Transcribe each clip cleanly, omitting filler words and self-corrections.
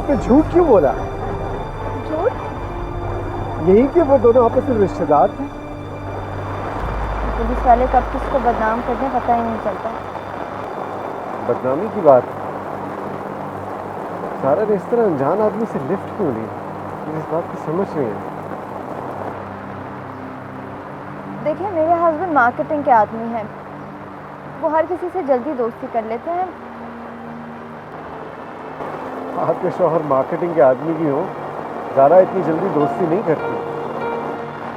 आपने झूठ क्यों बोला? झूठ? यही कि वो दोनों आपस में रिश्तेदार थे। पुलिस वाले कब किसको बदनाम कर दें पता ही नहीं चलता। बदनामी की बात, सारा ने इस तरह अनजान आदमी से लिफ्ट क्यों ली? मुझे इस बात की समझ नहीं है। देखिए, मेरे हस्बैंड मार्केटिंग के आदमी हैं, वो हर किसी से जल्दी दोस्ती कर लेते हैं। आपके शौहर मार्केटिंग के आदमी भी हो, ज़ारा इतनी जल्दी दोस्ती नहीं करती।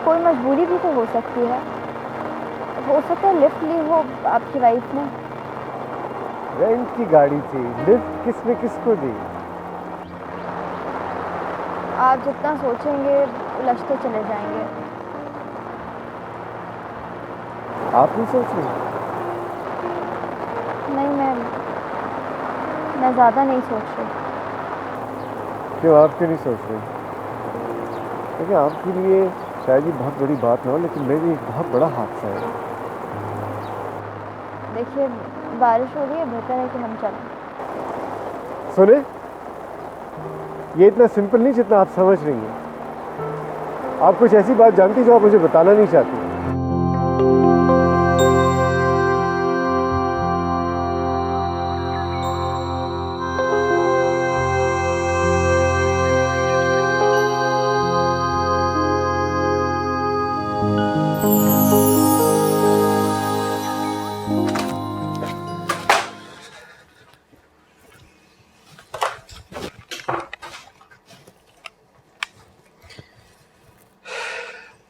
कोई मजबूरी भी तो हो सकती है। हो सकता है लिफ्ट ली हो आपकी वाइफ ने। रेंट की गाड़ी थी, लिफ्ट किसने किसको दी? आप जितना सोचेंगे उलझते चले जाएंगे। आप नहीं सोच रही? नहीं, मैं ज़्यादा नहीं सोच रही। क्यों, आप क्यों नहीं सोच रही? देखिए, आपके लिए शायद ये बहुत बड़ी बात ना हो, लेकिन मेरे लिए एक बहुत बड़ा हादसा है। देखिए, बारिश हो रही है, बेहतर है कि हम चलें। सुने, ये इतना सिंपल नहीं जितना आप समझ रही हैं। आप कुछ ऐसी बात जानती जो आप मुझे बताना नहीं चाहती।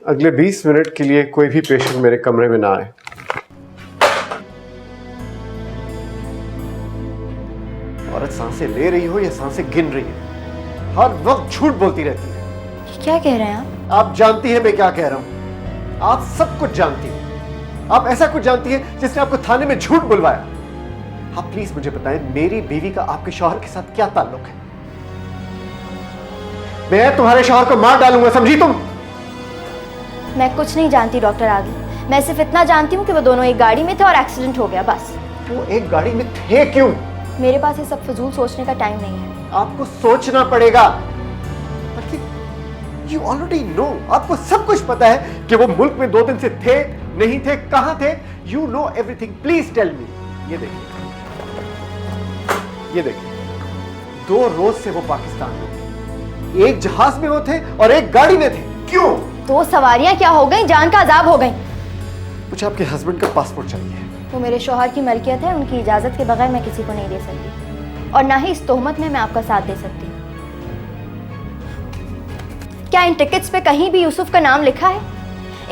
अगले 20 मिनट के लिए कोई भी पेशेंट मेरे कमरे में ना आए। औरत सांसें ले रही हो या सांसें गिन रही है, हर वक्त झूठ बोलती रहती है। क्या कह रहे हैं आप? आप जानती हैं मैं क्या कह रहा हूं। आप सब कुछ जानती हैं। आप ऐसा कुछ जानती हैं जिसने आपको थाने में झूठ बुलवाया। आप प्लीज मुझे बताएं, मेरी बीवी का आपके शौहर के साथ क्या ताल्लुक है? मैं तुम्हारे शौहर को मार डालूंगा, समझी तुम? मैं कुछ नहीं जानती डॉक्टर आदिल। मैं सिर्फ इतना जानती हूँ कि वो दोनों एक गाड़ी में थे और एक्सीडेंट हो गया, बस। वो एक गाड़ी में थे क्यों? मेरे पास ये सब फजूल सोचने का टाइम नहीं है। आपको सोचना पड़ेगा। यू ऑलरेडी नो, आपको सब कुछ पता है कि वो मुल्क में 2 दिन से थे, नहीं थे, कहां थे। You know everything, please tell me. ये देखिए, ये देखिए, 2 रोज से वो पाकिस्तान में थे। एक जहाज में वो थे और एक गाड़ी में थे। क्यों? 2 सवारियां क्या हो गई, जान का अजाब हो गई। मुझे आपके हस्बैंड का पासपोर्ट चाहिए। वो मेरे शौहर की मलकियत है, उनकी इजाजत के बगैर मैं किसी को नहीं दे सकती, और ना ही इस तोहमत में मैं आपका साथ दे सकती। क्या इन टिकट्स पे कहीं भी यूसुफ का नाम लिखा है?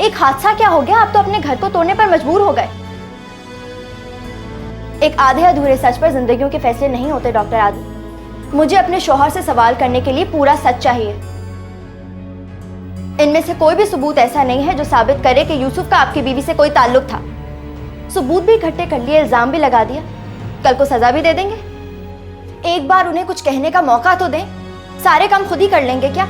एक हादसा क्या हो गया, आप तो अपने घर को तोड़ने पर मजबूर हो गए। एक आधे अधूरे सच पर जिंदगियों के फैसले नहीं होते डॉक्टर आदिल। मुझे अपने शौहर से सवाल करने के लिए पूरा सच चाहिए। इनमें से कोई भी सबूत ऐसा नहीं है जो साबित करे कि यूसुफ का आपकी बीवी से कोई ताल्लुक था। सबूत भी इकट्ठे कर लिए, इल्जाम भी लगा दिया, कल को सजा भी दे देंगे। एक बार उन्हें कुछ कहने का मौका तो दें। सारे काम खुद ही कर लेंगे क्या?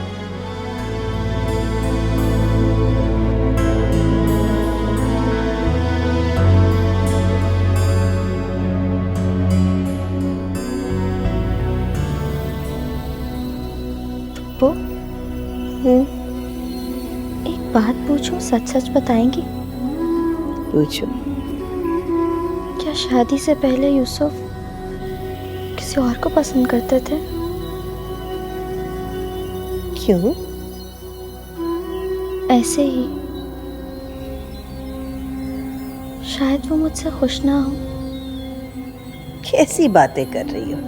वो एक बात पूछूं, सच सच बताएंगी? पूछो। क्या शादी से पहले यूसुफ किसी और को पसंद करते थे? क्यों? ऐसे ही। शायद वो मुझसे खुश ना हो। कैसी बातें कर रही हो?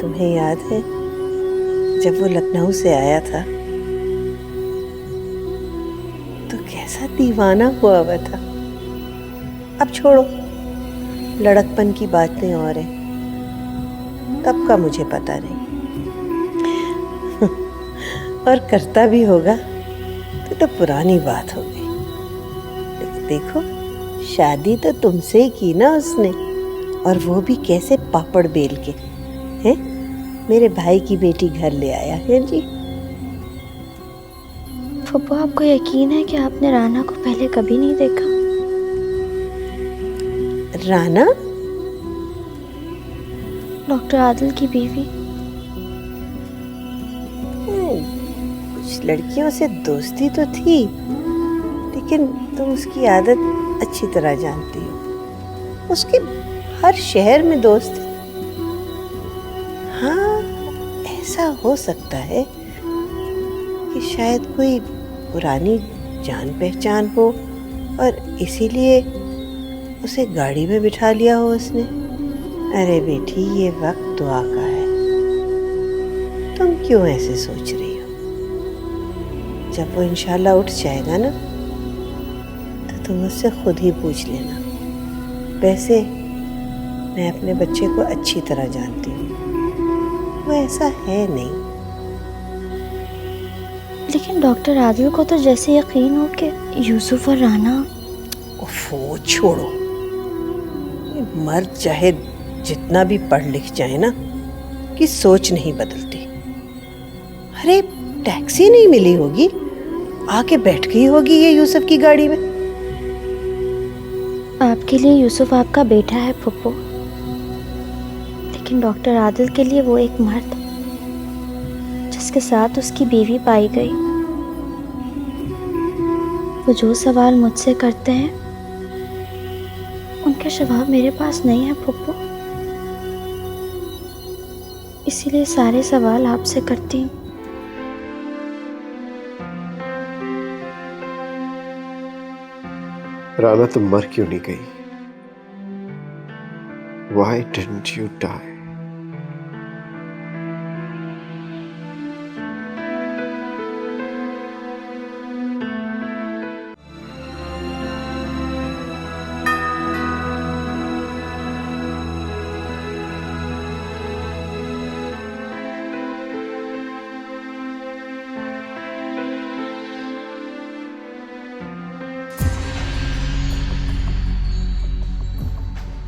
तुम्हें याद है जब वो लखनऊ से आया था तो कैसा दीवाना हुआ हुआ था। अब छोड़ो, लड़कपन की बातें और हैं, तब का मुझे पता नहीं। और करता भी होगा तो पुरानी बात हो गई। लेकिन देखो, शादी तो तुमसे ही की ना उसने, और वो भी कैसे पापड़ बेल के। हैं? मेरे भाई की बेटी घर ले आया है जी। फुप्पो, आपको यकीन है कि आपने राना को पहले कभी नहीं देखा? राना? डॉक्टर आदिल की बीवी। कुछ लड़कियों से दोस्ती तो थी, लेकिन तुम उसकी आदत अच्छी तरह जानती हो। उसके हर शहर में दोस्त हैं। हाँ, ऐसा हो सकता है कि शायद कोई पुरानी जान पहचान हो और इसीलिए उसे गाड़ी में बिठा लिया हो उसने। अरे बेटी, ये वक्त दुआ का है। तुम क्यों ऐसे सोच रही हो? जब वो इंशाल्लाह उठ जाएगा ना, तो तुम उससे खुद ही पूछ लेना। वैसे मैं अपने बच्चे को अच्छी तरह जानती हूँ, वो ऐसा है नहीं। लेकिन डॉक्टर आदिल को तो जैसे यकीन हो कि यूसुफ और राना। वो छोड़ो, ये मर्द चाहे जितना भी पढ़ लिख जाए ना, कि सोच नहीं बदलती। अरे टैक्सी नहीं मिली होगी, आके बैठ गई होगी ये यूसुफ की गाड़ी में। आपके लिए यूसुफ आपका बेटा है फुप्पो, लेकिन डॉक्टर आदिल के लिए वो एक मर्द जिसके साथ उसकी बीवी पाई गई। वो जो सवाल मुझसे करते हैं उनके जवाब मेरे पास नहीं है फुप्पो, इसीलिए सारे सवाल आपसे करती हूँ। राना, तुम मर क्यों नहीं गई? Why didn't you die?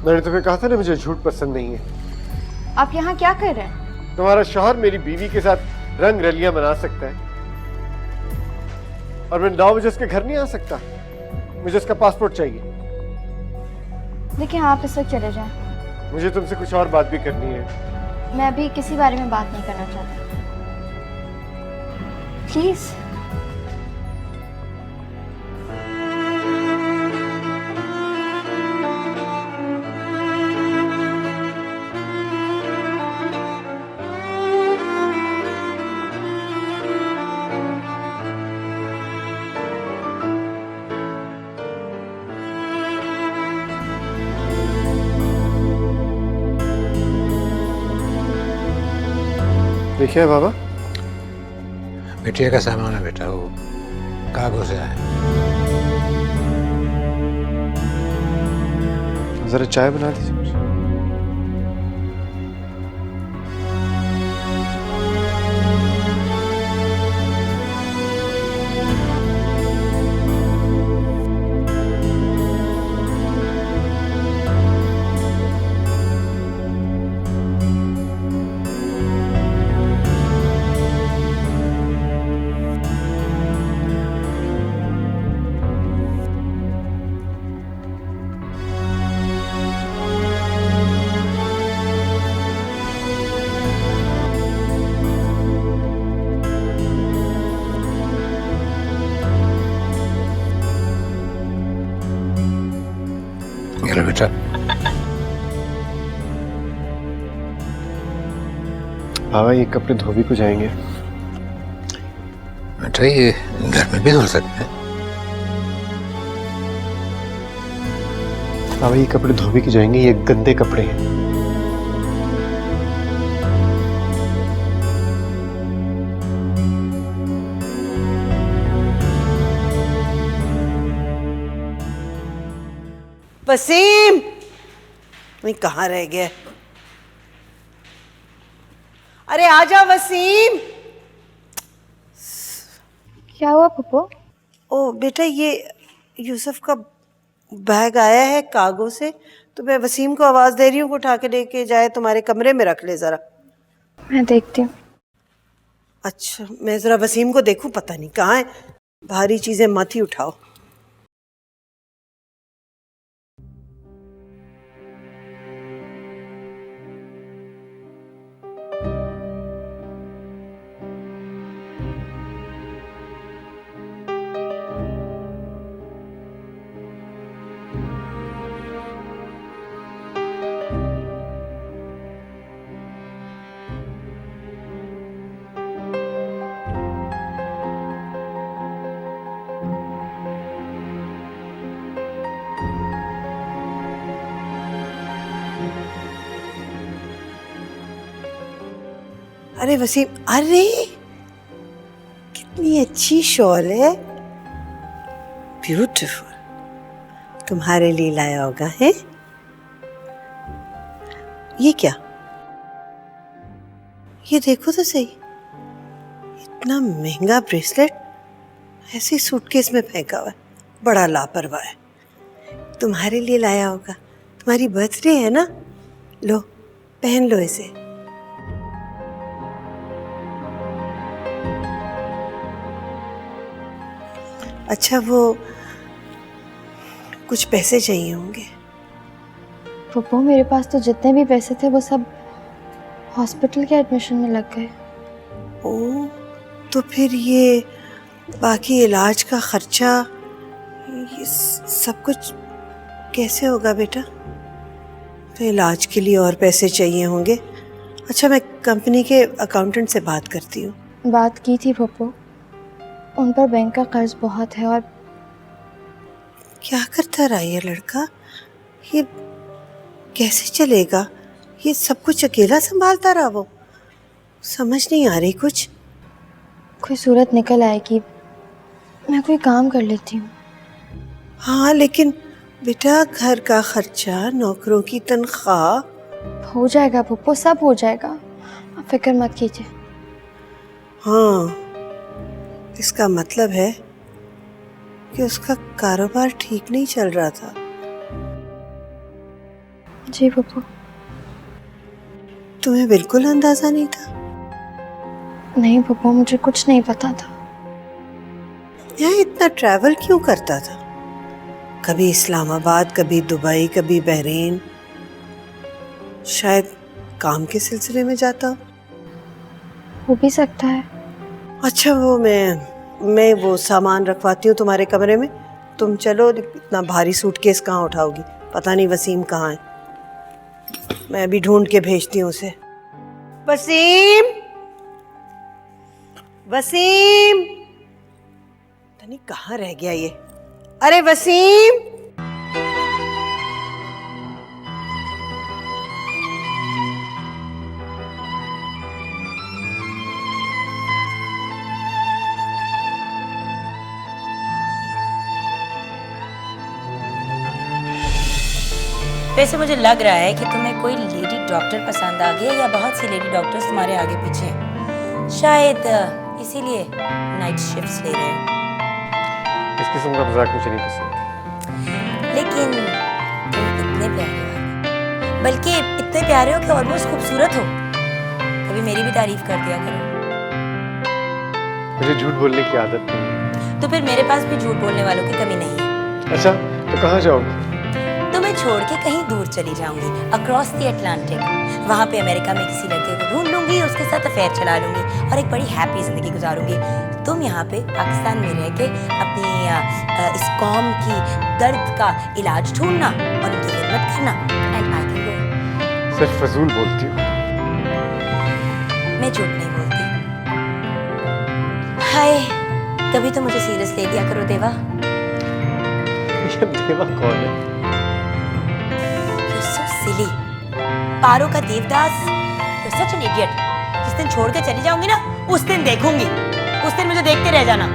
मैंने तुम्हें कहा था ना, मुझे झूठ पसंद नहीं है। आप यहाँ क्या कर रहे हैं? तुम्हारा शौहर मेरी बीवी के साथ रंग रलियां मना सकता है और मैं 9 बजे उसके घर नहीं आ सकता। मुझे उसका पासपोर्ट चाहिए। देखिए, आप इस वक्त चले जाएं। मुझे तुमसे कुछ और बात भी करनी है। मैं अभी किसी बारे में बात नहीं करना चाहता, प्लीज। देखिए बाबा, मिट्टी का सामान है बेटा, वो कागज से आया। जरा चाय बना दीजिए मुझे। ये लो बेटा। बाबा, ये कपड़े धोबी को जाएंगे। बेटा, ये घर में भी धुल सकते हैं। बाबा, ये कपड़े धोबी के जाएंगे, ये गंदे कपड़े हैं। वसीम, मैं कहाँ रह गया? अरे आजा वसीम। क्या हुआ पप्पो? ओ बेटा, ये यूसुफ का बैग आया है कागो से, तो मैं वसीम को आवाज दे रही हूँ, उठा के लेके जाए, तुम्हारे कमरे में रख ले जरा। मैं देखती हूँ। अच्छा, मैं जरा वसीम को देखूं, पता नहीं कहाँ है। भारी चीजें मत ही उठाओ। अरे वसीम, अरे कितनी अच्छी शॉल है, ब्यूटीफुल। तुम्हारे लिए लाया होगा है? ये क्या? ये देखो तो सही, इतना महंगा ब्रेसलेट ऐसे सूटकेस में फेंका हुआ है, बड़ा लापरवाह है। तुम्हारे लिए लाया होगा, तुम्हारी बर्थडे है ना, लो पहन लो इसे। अच्छा, वो कुछ पैसे चाहिए होंगे। पप्पू, मेरे पास तो जितने भी पैसे थे वो सब हॉस्पिटल के एडमिशन में लग गए। ओ, तो फिर ये बाकी इलाज का खर्चा, ये सब कुछ कैसे होगा बेटा? तो इलाज के लिए और पैसे चाहिए होंगे। अच्छा, मैं कंपनी के अकाउंटेंट से बात करती हूँ। बात की थी पप्पू, उन पर बैंक का कर्ज बहुत है। और क्या करता रहा ये लड़का? ये कैसे चलेगा? ये सब कुछ अकेला संभालता रहा वो? समझ नहीं आ रही कुछ। कोई सूरत निकल आएगी, मैं कोई काम कर लेती हूँ। हाँ, लेकिन बेटा घर का खर्चा, नौकरों की तनख्वाह। हो जाएगा पप्पू, सब हो जाएगा, आप फिक्र मत कीजिए। हाँ, इसका मतलब है कि उसका कारोबार ठीक नहीं चल रहा था। जी पप्पू। तुम्हें बिल्कुल अंदाजा नहीं था? नहीं पप्पू, मुझे कुछ नहीं पता था। यहाँ इतना ट्रैवल क्यों करता था? कभी इस्लामाबाद, कभी दुबई, कभी बहरीन। शायद काम के सिलसिले में जाता हो। हो भी सकता है। अच्छा, वो मैं वो सामान रखवाती हूँ तुम्हारे कमरे में, तुम चलो। इतना भारी सूटकेस कहाँ उठाओगी? पता नहीं वसीम कहाँ है, मैं अभी ढूंढ के भेजती हूँ उसे। वसीम, वसीम, पता नहीं कहाँ रह गया ये। अरे वसीम! वैसे मुझे लग रहा है कि तुम्हें कोई लेडी डॉक्टर पसंद आ गया, या बहुत सी लेडी डॉक्टर्स तुम्हारे आगे पीछे हैं। शायद इसीलिए नाइट शिफ्ट्स ले रहे हो। इस किस्म का मजाक मुझे नहीं पसंद। लेकिन तुम इतने प्यारे हो, बल्कि इतने प्यारे हो कि ऑलमोस्ट खूबसूरत हो। कभी मेरी भी तारीफ कर दिया करो। मुझे झूठ बोलने की आदत नहीं है। तो फिर मेरे पास भी झूठ बोलने वालों की कमी नहीं है। अच्छा, तो कहाँ जाओगी? तुम्हें छोड़ के कहीं दूर चली जाऊंगी, अक्रॉस द अटलांटिक। वहाँ पे अमेरिका में किसी लड़के को ढूंढ लूंगी, उसके साथ अफेयर चला लूंगी और एक बड़ी हैप्पी जिंदगी गुजारूंगी। तुम यहाँ पे पाकिस्तान में रह के अपनी इस कौम की दर्द का इलाज ढूंढना और उनकी खिदमत करना। And I can go. सिर्फ फजूल बोलती हूँ। मैं झूठ नहीं बोलती। हाय, कभी तो मुझे सीरियस ले लिया करो देवा। ये देवा कौन है? You're so silly. पारो का Devdas. You're such an idiot. जिस दिन छोड़ के चली जाऊंगी ना, उस दिन देखूंगी। उस दिन मुझे देखते रह जाना।